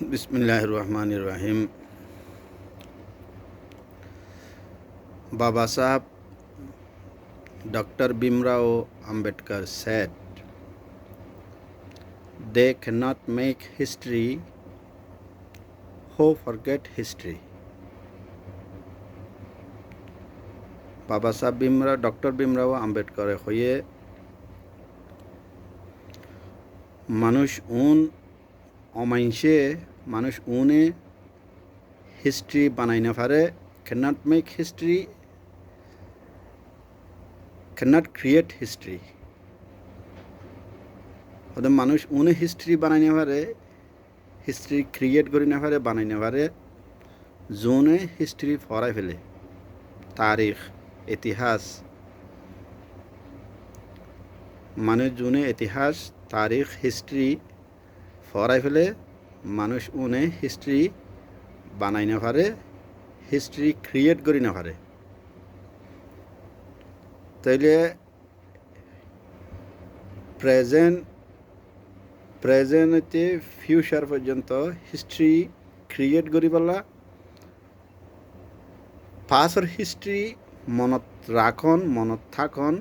Bismillahir Rahmanir Rahim. Baba Sahab Dr. Bhimrao Ambedkar said, "They cannot make history who forget history." Baba Sahab Bhimrao, Dr. Bhimrao Ambedkar হয়ে মানুষ অমাইনসে মানুষ উনে history বানাই না পারে, cannot make history, cannot create history. ওদের মানুষ উনে history বানাই না পারে, হিস্ট্রি ক্রিয়েট করি না পারে, বানাই না পারে, জোনে হিস্ট্রি ফরাই ফেলে, তারিখ ইতিহাস মানুষ জোনে ইতিহাস তারিখ হিস্ট্রি ফরাই ফেলে, মানুষ উনে হিস্ট্রি বানাই না পারে, হিস্ট্রি ক্রিয়েট করি না পারে। তাইলে প্রেজেন্ট হইতে ফিউচার পর্যন্ত হিস্ট্রি ক্রিয়েট করি পেলা, পাছৰ হিস্ট্রি মনত রাখন, মনত থাকন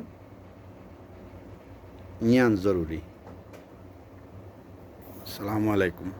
নিয়ান জরুরি। আসসালামু আলাইকুম।